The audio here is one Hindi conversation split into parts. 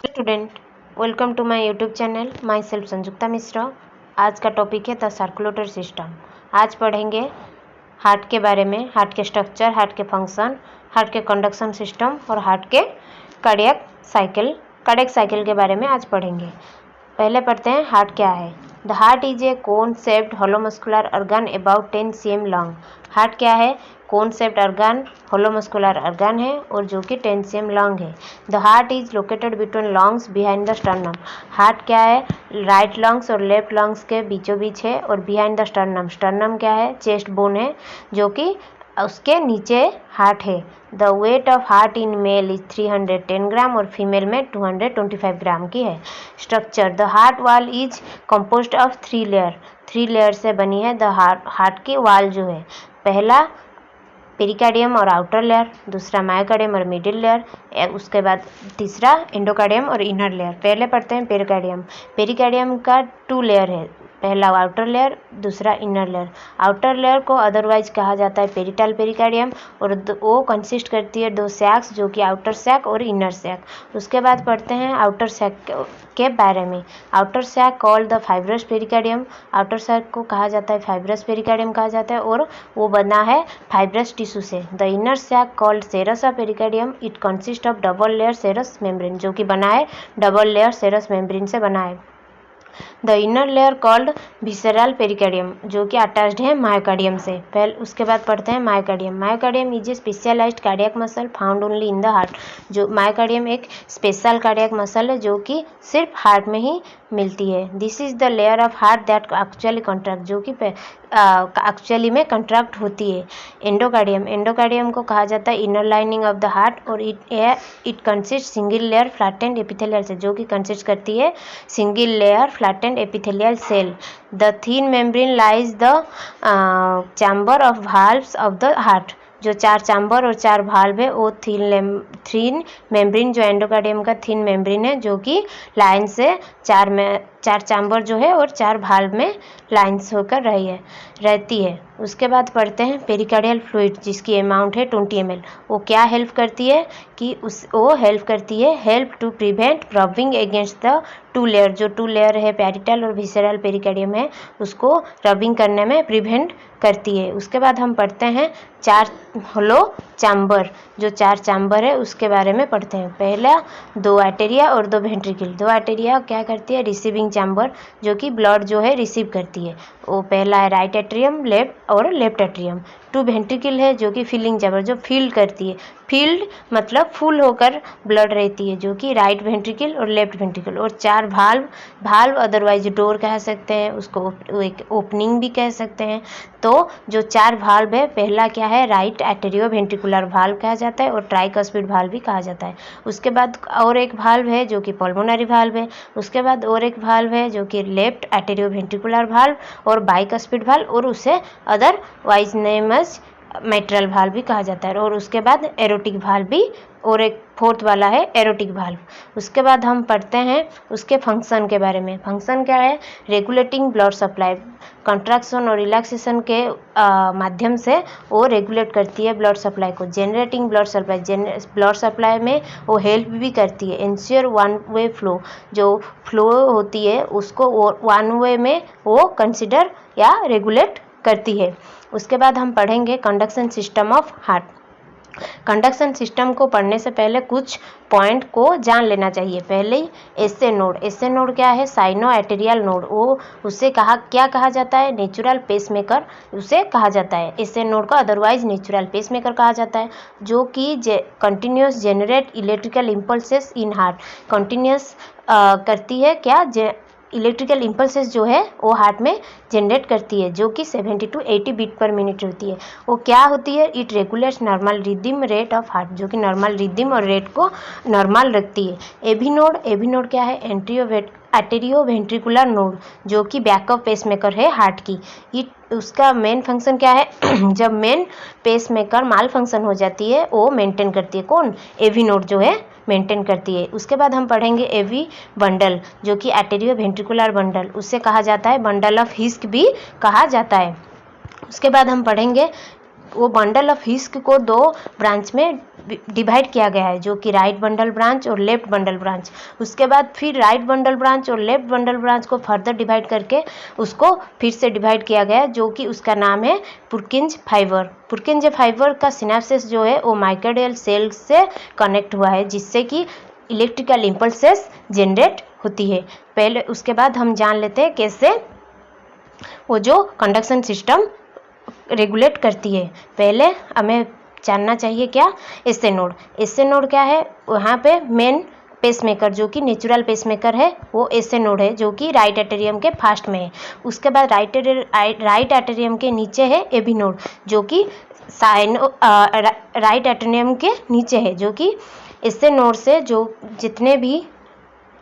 Student, welcome to my YouTube channel. माई सेल्फ संजुक्ता मिश्रा। आज का टॉपिक है द सर्कुलेटरी सिस्टम। आज पढ़ेंगे हार्ट के बारे में, हार्ट के स्ट्रक्चर, हार्ट के फंक्शन, हार्ट के कंडक्शन सिस्टम और हार्ट के कार्डियक साइकिल के बारे में आज पढ़ेंगे। पहले पढ़ते हैं हार्ट क्या है। The heart is a cone shaped hollow muscular organ about 10 cm long. Heart क्या है? Cone shaped organ, hollow muscular organ है और जो कि 10 cm लॉन्ग है। The heart is located between lungs behind the sternum. Heart क्या है? राइट लॉन्ग्स और लेफ्ट लॉन्ग्स के बीचों बीच है और बिहाइंड द स्टर्नम। स्टर्नम क्या है? चेस्ट बोन है जो कि उसके नीचे हार्ट है। The weight of heart in male is 310 gram और फीमेल में 225 ग्राम की है। Structure, the heart wall is composed of 3 layer. 3 layer से बनी है द हार्ट की वॉल जो है। पहला पेरिकार्डियम और आउटर लेयर, दूसरा मायोकार्डियम और मिडिल लेयर, उसके बाद तीसरा एंडोकार्डियम और इनर लेयर। पहले पढ़ते हैं पेरिकार्डियम। पेरिकार्डियम का 2 लेयर है, पहला आउटर लेयर, दूसरा इनर लेयर। आउटर लेयर को अदरवाइज कहा जाता है पेरिटल पेरिकार्डियम और वो कंसिस्ट करती है 2 सैक्स जो कि आउटर सैक और इनर सैक। उसके बाद पढ़ते हैं आउटर सैक के बारे में। Outer sac called the fibrous pericardium. Outer sac को कहा जाता है फाइब्रस पेरिकार्डियम कहा जाता है और वो बना है फाइब्रस टिश्यू से। The inner sac called serous of pericardium. It consist of double layer serous membrane, जो कि बना है डबल लेयर सेरस मेम्ब्रेन से बना है। The inner layer called visceral pericardium, जो कि अटैच्ड है मायोकार्डियम से। पहले उसके बाद पढ़ते हैं myocardium. Myocardium is a specialised cardiac muscle found only in the heart. जो मायोकार्डियम एक स्पेशल कार्डियक मसल है जो कि सिर्फ हार्ट में ही मिलती है। This is the layer of heart that actually contract, जो कि एक्चुअली में कंट्रैक्ट होती है। एंडोकार्डियम, एंडोकार्डियम को कहा जाता है inner lining of the heart और it consist single layer flattened epithelial cell, जो कि कंसिस्ट करती है single layer flattened epithelial cell. The thin membrane lines the chamber of valves of the heart. जो 4 चैम्बर और 4 वाल्व है वो थिन मेम्ब्रेन, जो एंडोकार्डियम का थिन मेम्ब्रेन है जो कि लाइन से 4 चैम्बर जो है और 4 वाल्व में लाइन्स होकर रहती है। उसके बाद पढ़ते हैं पेरिकार्डियल फ्लूइड, जिसकी अमाउंट है 20 ml। वो क्या हेल्प करती है कि वो हेल्प करती है help to prevent rubbing against the 2 layer. जो 2 लेयर है पेरिटल और विसरल पेरिकार्डियम है, उसको रबिंग करने में प्रिवेंट करती है। उसके बाद हम पढ़ते हैं 4 होलो चैम्बर। जो 4 चैम्बर है उसके बारे में पढ़ते हैं। पहला 2 आर्टेरिया और 2 वेंट्रिकल। 2 आर्टेरिया क्या करती है? रिसीविंग चैम्बर, जो कि ब्लड जो है रिसीव करती है। वो पहला है राइट एट्रियम और लेफ्ट एट्रियम। 2 वेंट्रिकल है जो कि फिलिंग चैम्बर, जो फील्ड करती है। फील्ड मतलब फुल होकर ब्लड रहती है, जो कि राइट वेंट्रिकल और लेफ्ट वेंट्रिकल। और 4 भाल्व अदरवाइज डोर कह सकते हैं, उसको एक ओपनिंग भी कह सकते हैं। तो जो 4 भाल्व है, पहला क्या है? राइट एटेरियो वेंट्रिकुलर भाल्व कहा जाता है और ट्राइकस्पिड भाल्व भी कहा जाता है। उसके बाद और एक भाल्व है जो कि पल्मोनरी भाल्व है। उसके बाद और एक भाल्व है जो कि लेफ्ट एटेरियो वेंट्रिकुलर भाल्व और बाइकस्पिड भाल्व, और उसे otherwise name as mitral valve भी कहा जाता है। और उसके बाद एरोटिक भाल्व भी, और एक 4th वाला है एरोटिक भाल्व। उसके बाद हम पढ़ते हैं उसके फंक्शन के बारे में। फंक्शन क्या है? Regulating blood supply. कंट्रैक्शन और रिलैक्सेशन के माध्यम से वो रेगुलेट करती है ब्लड सप्लाई को। Generating blood supply, blood supply में वो हेल्प भी करती है। इंश्योर 1 वे फ्लो, जो फ्लो होती है उसको 1 वे में वो कंसिडर या रेगुलेट करती है। उसके बाद हम पढ़ेंगे conduction system of heart. Conduction system को पढ़ने से पहले कुछ पॉइंट को जान लेना चाहिए। पहले एसए नोड। एसए नोड क्या है? Sino arterial node. वो उसे क्या कहा जाता है? नेचुरल पेसमेकर उसे कहा जाता है। एसए नोड को अदरवाइज नेचुरल पेसमेकर कहा जाता है, जो कि continuous generate electrical impulses in heart. Continuous करती है क्या? इलेक्ट्रिकल इम्पल्सेस जो है वो हार्ट में जनरेट करती है, जो कि 70 to 80 बीट पर मिनट होती है। वो क्या होती है? It regulates normal rhythm rate of heart, जो कि नॉर्मल रिदम और रेट को नॉर्मल रखती है। एवी नोड क्या है? एटेरियो वेंट्रिकुलर नोड, जो कि बैकअप पेसमेकर है हार्ट की। उसका मेन फंक्शन क्या है? जब मेन पेसमेकर माल फंक्शन हो जाती है वो मेंटेन करती है। कौन? एवी नोड जो है मेंटेन करती है। उसके बाद हम पढ़ेंगे एवी बंडल, जो कि एटेरियो वेंट्रिकुलर बंडल, उससे कहा जाता है बंडल ऑफ हिस्क भी कहा जाता है। उसके बाद हम पढ़ेंगे वो बंडल ऑफ हिस्क को दो ब्रांच में डिवाइड किया गया है, जो कि राइट बंडल ब्रांच और लेफ्ट बंडल ब्रांच। उसके बाद फिर राइट बंडल ब्रांच और लेफ्ट बंडल ब्रांच को फर्दर डिवाइड करके उसको फिर से डिवाइड किया गया है, जो कि उसका नाम है पुर्किंज फाइबर। पुर्किंज फाइबर का सिनेप्सिस जो है वो माइक्रोडियल सेल से कनेक्ट हुआ है, जिससे कि इलेक्ट्रिकल इम्पल्सेस जनरेट होती है। पहले उसके बाद हम जान लेते हैं कैसे वो जो कंडक्शन सिस्टम रेगुलेट करती है। पहले हमें जानना चाहिए क्या, एसए नोड। एसए नोड क्या है, वहाँ पे मेन पेसमेकर जो कि नेचुरल पेसमेकर है वो एसए नोड है, जो कि राइट एटेरियम के फास्ट में है। उसके बाद राइट एटेरियम के नीचे है एबी नोड, जो कि राइट एटेरियम के नीचे है, जो कि एसए नोड से जो जितने भी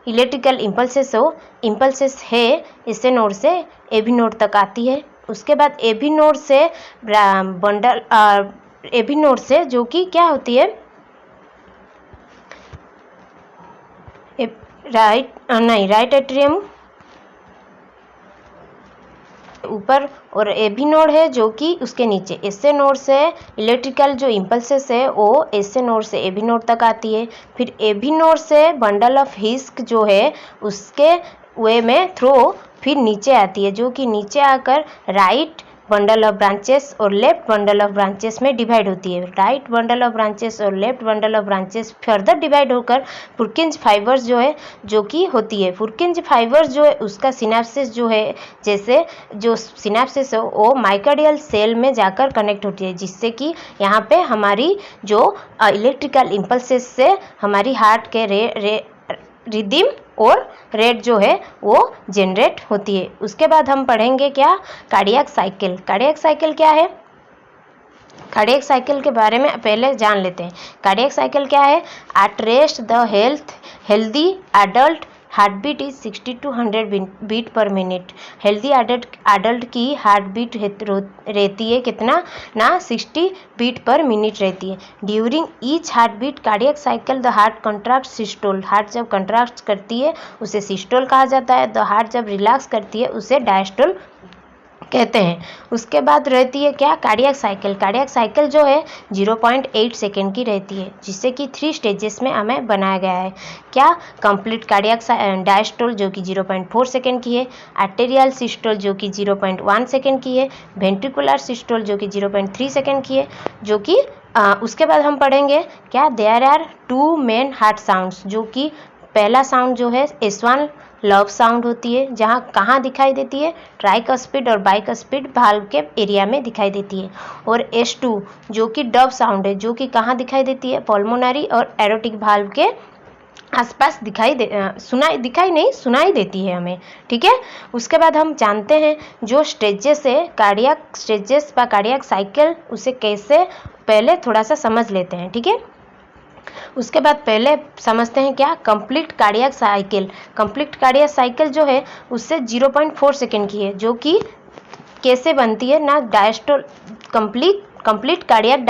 इलेक्ट्रिकल इम्पल्सेस है एसए नोड से एबी नोड तक आती है। उसके बाद एबी नोड से एबी नोड से जो कि क्या होती है, राइट एट्रियम ऊपर और एबी नोड है जो कि उसके नीचे। एसए नोड से इलेक्ट्रिकल जो इम्पल्सेस है वो एसए नोड से एबी नोड तक आती है। फिर एबी नोड से बंडल ऑफ हिस्क जो है उसके वे में थ्रो फिर नीचे आती है, जो कि नीचे आकर राइट बंडल ऑफ ब्रांचेस और लेफ्ट बंडल ऑफ ब्रांचेस में डिवाइड होती है। राइट बंडल ऑफ ब्रांचेस और left bundle of branches further divide होकर पुर्किंज फाइबर्स जो है जो कि होती है। पुर्किंज फाइबर्स जो है उसका सिनेप्सिस जो है, जैसे जो सिनेप्सिस है वो माइक्रोडियल सेल में जाकर कनेक्ट होती है, जिससे कि यहाँ पे हमारी जो इलेक्ट्रिकल इम्पल्सेस से हमारी हार्ट के रिदम और रेट जो है वो जनरेट होती है। उसके बाद हम पढ़ेंगे क्या, कार्डियक साइकिल। कार्डियक साइकिल क्या है, कार्डियक साइकिल के बारे में पहले जान लेते हैं। कार्डियक साइकिल क्या है, at rest the healthy adult heart beat is 60 to 100 beat per minute. Healthy adult की हार्ट बीट रहती है कितना ना 60 बीट पर मिनट रहती है। During each heart beat cardiac cycle the heart contract systole. Heart जब कंट्रैक्ट करती है उसे सिस्टोल कहा जाता है। द हार्ट जब रिलैक्स करती है उसे डायस्टोल कहते हैं। उसके बाद रहती है क्या, कार्डियक साइकिल। कार्डियक साइकिल जो है 0.8 सेकेंड की रहती है, जिससे कि 3 स्टेजेस में हमें बनाया गया है। क्या, कंप्लीट कार्डियक डायस्टोल जो कि 0.4 सेकेंड की है, आर्टेरियल सिस्टोल जो कि 0.1 सेकेंड की है, वेंट्रिकुलर सिस्टोल जो कि 0.3 सेकेंड की है, जो कि उसके बाद हम पढ़ेंगे क्या, there are 2 main heart sounds, जो कि पहला साउंड जो है S1 लव साउंड होती है, जहाँ कहाँ दिखाई देती है, ट्राइकस्पिड और बाइकस्पिड भाल्व के एरिया में दिखाई देती है। और S2 जो कि डव साउंड है, जो कि कहाँ दिखाई देती है, पल्मोनरी और एरोटिक भाल्व के आसपास सुनाई देती है हमें, ठीक है। उसके बाद हम जानते हैं जो स्टेजेस है कार्डियक स्टेजेस व कार्डियक साइकिल, उसे कैसे पहले थोड़ा सा समझ लेते हैं, ठीक है। उसके बाद पहले समझते हैं क्या, complete cardiac cycle. Complete cardiac cycle जो है उससे 0.4 सेकेंड की है, जो कि कैसे बनती है ना, डायस्टोल कंप्लीट कार्डियक